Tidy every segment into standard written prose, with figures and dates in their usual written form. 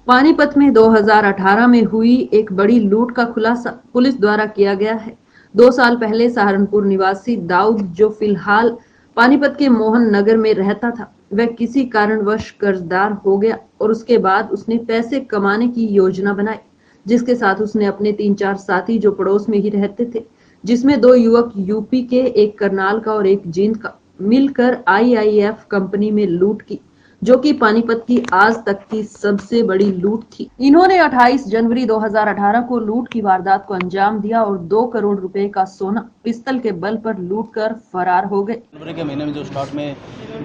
पानीपत में 2018 में हुई एक बड़ी लूट का खुलासा पुलिस द्वारा किया गया है। 2 साल पहले सहारनपुर निवासी दाऊद, जो फिलहाल पानीपत के मोहन नगर में रहता था, वह किसी कारणवश कर्जदार हो गया और उसके बाद उसने पैसे कमाने की योजना बनाई, जिसके साथ उसने अपने 3-4 साथी, जो पड़ोस में ही रहते थे, जिसमें 2 युवक यूपी के, एक करनाल का और एक जींद का, मिलकर आईआईएफ कंपनी में लूट की, जो कि पानीपत की आज तक की सबसे बड़ी लूट थी। इन्होंने 28 जनवरी 2018 को लूट की वारदात को अंजाम दिया और 2 करोड़ रुपए का सोना पिस्तल के बल पर लूट कर फरार हो गए। जनवरी के महीने में जो स्टार्ट में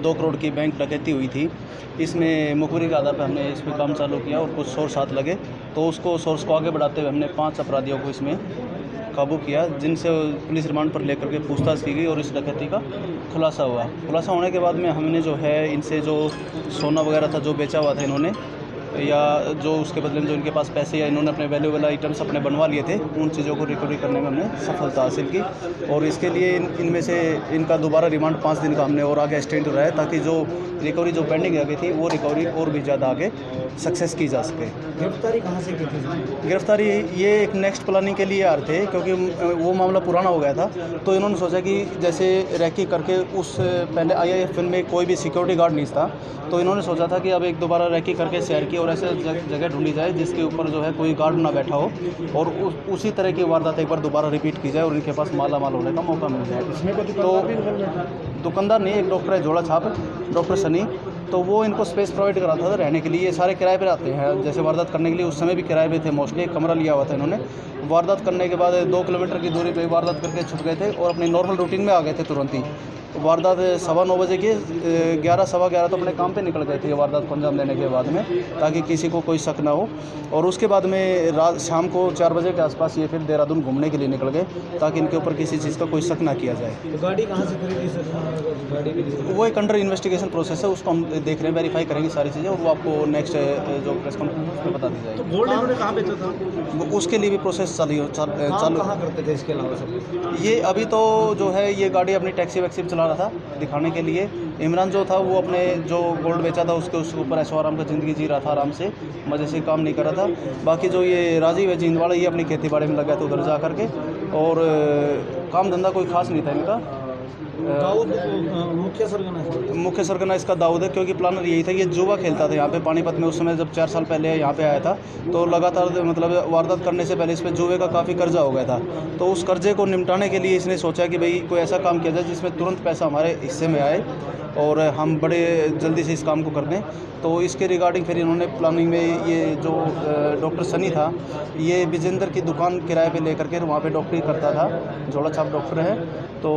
2 करोड़ की बैंक डकैती हुई थी, इसमें मुखबिरी के आधार पर हमने इस पर काम चालू किया और कुछ सोर्स हाथ लगे, तो उसको सोर्स को आगे बढ़ाते हुए हमने 5 अपराधियों को इसमें काबू किया, जिनसे पुलिस रिमांड पर लेकर के पूछताछ की गई और इस डकैती का खुलासा हुआ। खुलासा होने के बाद में हमने जो है इनसे जो सोना वगैरह था जो बेचा हुआ था इन्होंने, या जो उसके बदले में जो इनके पास पैसे या इन्होंने अपने वैल्यूएबल आइटम्स अपने बनवा लिए थे, उन चीज़ों को रिकवरी करने में हमने सफलता हासिल की। और इसके लिए इनमें से इनका दोबारा रिमांड 5 दिन का हमने और आगे एक्सटेंड रहा है, ताकि जो रिकवरी जो पेंडिंग रह गई थी वो रिकवरी और भी ज़्यादा आगे सक्सेस की जा सके। गिरफ्तारी कहाँ से की थी? गिरफ्तारी ये एक नेक्स्ट प्लानिंग के लिए आ रहे थे, क्योंकि वो मामला पुराना हो गया था, तो इन्होंने सोचा कि जैसे रैकी करके उस पहले आईआईएफ में कोई भी सिक्योरिटी गार्ड नहीं था, तो इन्होंने सोचा था कि अब एक दोबारा रैकी करके शहर की और ऐसे जगह ढूंढी जाए जिसके ऊपर जो है कोई गार्ड ना बैठा हो, और उसी तरह की वारदात एक बार दोबारा रिपीट की जाए और इनके पास माला माल होने का मौका मिल जाए। इसमें कोई तो दुकानदार नहीं, एक डॉक्टर है जोड़ा छाप, डॉक्टर सनी, तो वो इनको स्पेस प्रोवाइड कराता था रहने के लिए। ये सारे किराए पर आते हैं, जैसे वारदात करने के लिए उस समय भी किराए पे थे, मोस्टली एक कमरा लिया हुआ था इन्होंने। वारदात करने के बाद 2 किलोमीटर की दूरी पे वारदात करके छुट गए थे और अपनी नॉर्मल रूटीन में आ गए थे तुरंत ही। वारदात 9:15 बजे की 11 सवा 11 तो अपने काम पे निकल गए थे वारदात को अंजाम देने के बाद में, ताकि किसी को कोई शक ना हो। और उसके बाद में रात शाम को 4 बजे के आसपास ये फिर देहरादून घूमने के लिए निकल गए, ताकि इनके ऊपर किसी चीज़ का कोई शक ना किया जाए। तो गाड़ी कहाँ से खरीदी सर? गाड़ी भी वो एक अंडर इन्वेस्टिगेशन प्रोसेस है, उसको हम देख रहे हैं, वेरीफाई करेंगे सारी चीज़ें और वो आपको नेक्स्ट जो प्रेस कॉन्फ्रेंस में बता दी जाएगी। तो गोल्ड इन्होंने कहाँ बेचा था? उसके लिए भी प्रोसेस चालू कहाँ करते थे इसके अलावा सब? ये अभी तो जो है ये गाड़ी अपनी टैक्सी वैक्सी चला रहा था दिखाने के लिए। इमरान जो था वो अपने जो गोल्ड बेचा था उसके ऊपर ऐशो आराम का ज़िंदगी जी रहा था, आराम से मज़े से काम नहीं कर रहा था। बाकी जो ये राजीव है जींदवाड़ा, ये अपनी खेती बाड़ी में लगा था उधर जा करके, और काम धंधा कोई खास नहीं था इनका। दाऊद मुख्य सरगना इसका दाऊद है, क्योंकि प्लानर यही था। ये जुआ खेलता था यहाँ पे पानीपत में उस समय, जब 4 साल पहले यहाँ पे आया था, तो लगातार मतलब वारदात करने से पहले इस पे जुए का काफ़ी कर्जा हो गया था। तो उस कर्जे को निपटाने के लिए इसने सोचा कि भाई कोई ऐसा काम किया जाए जिसमें तुरंत पैसा हमारे हिस्से में आए और हम बड़े जल्दी से इस काम को कर दें। तो इसके रिगार्डिंग फिर इन्होंने प्लानिंग में ये जो डॉक्टर सनी था, ये विजेंद्र की दुकान किराए पे लेकर के वहाँ पे डॉक्टरी करता था, जोड़ा छाप डॉक्टर है, तो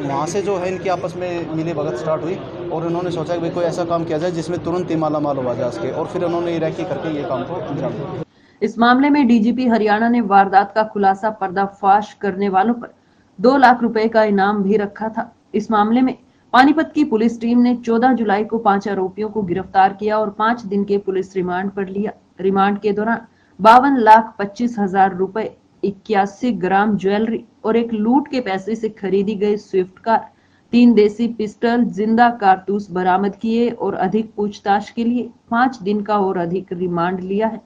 वहाँ से जो है इनकी आपस में मिली भगत स्टार्ट हुई और इन्होंने सोचा कि भाई कोई ऐसा काम किया जाए जिसमें तुरंत ही माला माल हो जा सके, और फिर उन्होंने रैकी करके ये काम को अंजाम दिया। इस मामले में डीजीपी हरियाणा ने वारदात का खुलासा पर्दाफाश करने वालों पर 2 लाख रुपए का इनाम भी रखा था। इस मामले में पानीपत की पुलिस टीम ने 14 जुलाई को 5 आरोपियों को गिरफ्तार किया और 5 दिन के पुलिस रिमांड पर लिया। रिमांड के दौरान 52,25,000 रुपए, 81 ग्राम ज्वेलरी और एक लूट के पैसे से खरीदी गई स्विफ्ट कार, 3 देसी पिस्टल, जिंदा कारतूस बरामद किए और अधिक पूछताछ के लिए 5 दिन का और अधिक रिमांड लिया है।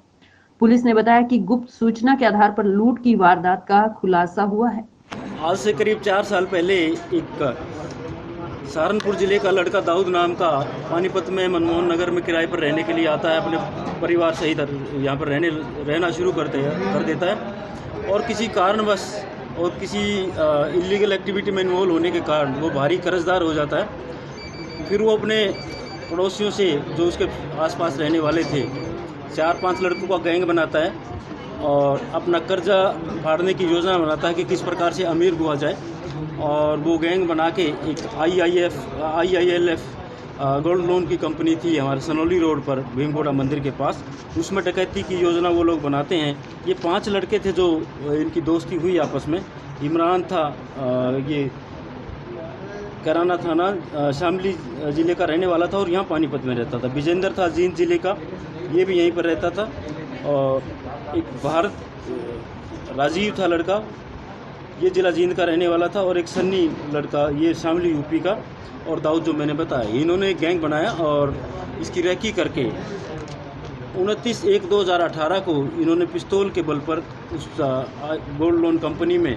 पुलिस ने बताया कि गुप्त सूचना के आधार पर लूट की वारदात का खुलासा हुआ है। आज से करीब 4 साल पहले एक सहारनपुर जिले का लड़का दाऊद नाम का पानीपत में मनमोहन नगर में किराए पर रहने के लिए आता है, अपने परिवार सहित यहाँ पर रहना शुरू कर देता है, और किसी कारणवश और किसी इलीगल एक्टिविटी में इन्वॉल्व होने के कारण वो भारी कर्जदार हो जाता है। फिर वो अपने पड़ोसियों से, जो उसके आसपास रहने वाले थे, 4-5 लड़कों का गैंग बनाता है और अपना कर्जा फाड़ने की योजना बनाता है कि किस प्रकार से अमीर हुआ जाए। और वो गैंग बना के एक IILF गोल्ड लोन की कंपनी थी हमारे सनौली रोड पर भीमगोड़ा मंदिर के पास, उसमें डकैती की योजना वो लोग बनाते हैं। ये 5 लड़के थे जो इनकी दोस्ती हुई आपस में। इमरान था, ये कैराना थाना शामली ज़िले का रहने वाला था और यहाँ पानीपत में रहता था। विजेंद्र था जींद ज़िले का, ये भी यहीं पर रहता था। और एक भारत राजीव था लड़का, ये जिला जींद का रहने वाला था, और एक सन्नी लड़का, ये शामली यूपी का, और दाऊद जो मैंने बताया। इन्होंने एक गैंग बनाया और इसकी रैकी करके 29/1/2018 को इन्होंने पिस्तौल के बल पर उस गोल्ड लोन कंपनी में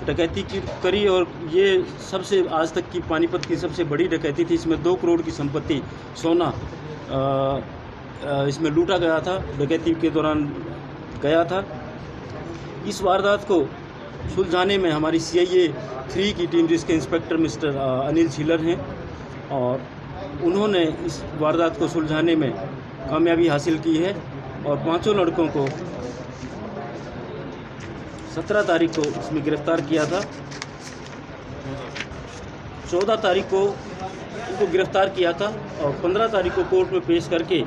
डकैती करी और ये सबसे आज तक की पानीपत की सबसे बड़ी डकैती थी। इसमें 2 करोड़ की संपत्ति सोना इसमें लूटा गया था, डकैती के दौरान गया था। इस वारदात को सुलझाने में हमारी CIA 3 की टीम, जिसके इंस्पेक्टर मिस्टर अनिल छिलर हैं, और उन्होंने इस वारदात को सुलझाने में कामयाबी हासिल की है और 5 लड़कों को 17 तारीख को इसमें गिरफ्तार किया था। 14 तारीख को इनको गिरफ्तार किया था और 15 तारीख को कोर्ट में पेश करके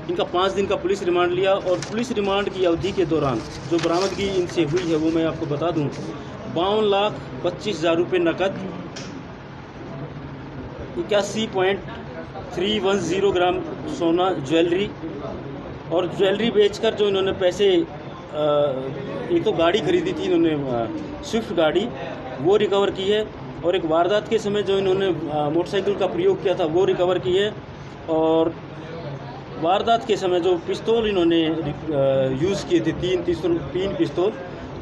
इनका 5 दिन का पुलिस रिमांड लिया। और पुलिस रिमांड की अवधि के दौरान जो बरामदगी इनसे हुई है वो मैं आपको बता दूं, 52,25,000 रुपये नकद, 81.310 ग्राम सोना ज्वेलरी, और ज्वेलरी बेचकर जो इन्होंने पैसे, एक तो गाड़ी खरीदी थी इन्होंने स्विफ्ट गाड़ी, वो रिकवर की है, और एक वारदात के समय जो इन्होंने मोटरसाइकिल का प्रयोग किया था वो रिकवर की है, और वारदात के समय जो पिस्तौल इन्होंने यूज़ किए थे, 3 पिस्तौल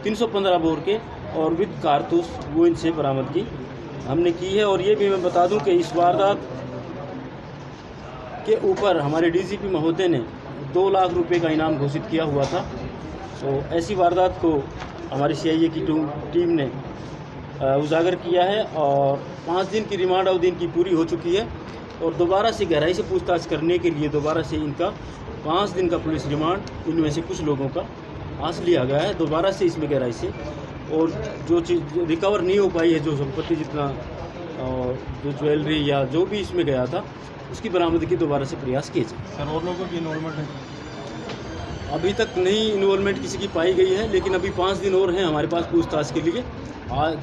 315 बोर के और विद कारतूस, वो इनसे बरामदगी हमने की है। और ये भी मैं बता दूं कि इस वारदात के ऊपर हमारे DGP महोदय ने 2 लाख रुपए का इनाम घोषित किया हुआ था। तो ऐसी वारदात को हमारी CIA की टीम ने उजागर किया है और 5 दिन की रिमांड अवधि इनकी पूरी हो चुकी है, और दोबारा से गहराई से पूछताछ करने के लिए दोबारा से इनका 5 दिन का पुलिस रिमांड इनमें से कुछ लोगों का आज लिया गया है, दोबारा से इसमें गहराई से, और जो चीज़ रिकवर नहीं हो पाई है, जो संपत्ति जितना और जो ज्वेलरी या जो भी इसमें गया था, उसकी बरामदगी दोबारा से प्रयास किए जाए। सर और लोगों की इन्वॉल्वमेंट है? अभी तक नहीं इन्वॉल्वमेंट किसी की पाई गई है, लेकिन अभी 5 दिन और हैं हमारे पास पूछताछ के लिए।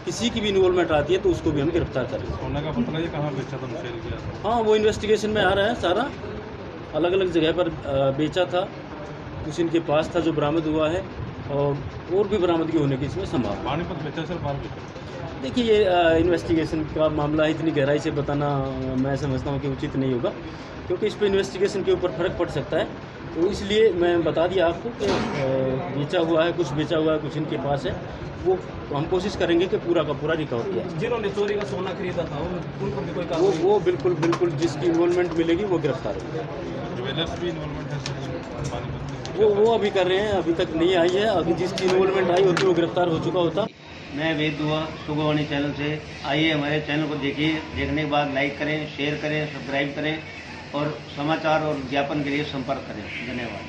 किसी की भी इन्वॉल्वमेंट आती है तो उसको भी हम गिरफ्तार करेंगे। सोना का पता ये कहाँ बेचा था, सेल किया था? हाँ, वो इन्वेस्टिगेशन में आ रहा है, सारा अलग अलग जगह पर बेचा था, कुछ इनके पास था जो बरामद हुआ है, और भी बरामदगी होने की इसमें संभावना। पानीपत बेचा सर, बाहर बेचा? देखिए, ये इन्वेस्टिगेशन का मामला है, इतनी गहराई से बताना मैं समझता हूँ कि उचित नहीं होगा, क्योंकि इस पर इन्वेस्टिगेशन के ऊपर फ़र्क पड़ सकता है। तो इसलिए मैं बता दिया आपको कि बेचा हुआ है, कुछ बेचा हुआ है, कुछ इनके पास है, वो हम कोशिश करेंगे कि पूरा का पूरा रिकवर किया जाए। जिन्होंने चोरी का सोना खरीदा था उन पर भी कोई वो बिल्कुल जिसकी इन्वॉल्वमेंट मिलेगी वो गिरफ्तार होगी। ज्वेलर्स भी इन्वॉल्वमेंट है सर पानीपत में? वो अभी कर रहे हैं, अभी तक नहीं आई है। अभी जिसकी इन्वॉल्वमेंट आई होती वो गिरफ्तार हो चुका होता। मैं वेद दुआ सुगवाणी चैनल से। आइए हमारे चैनल को देखिए, देखने के बाद लाइक करें, शेयर करें, सब्सक्राइब करें और समाचार और विज्ञापन के लिए संपर्क करें। धन्यवाद।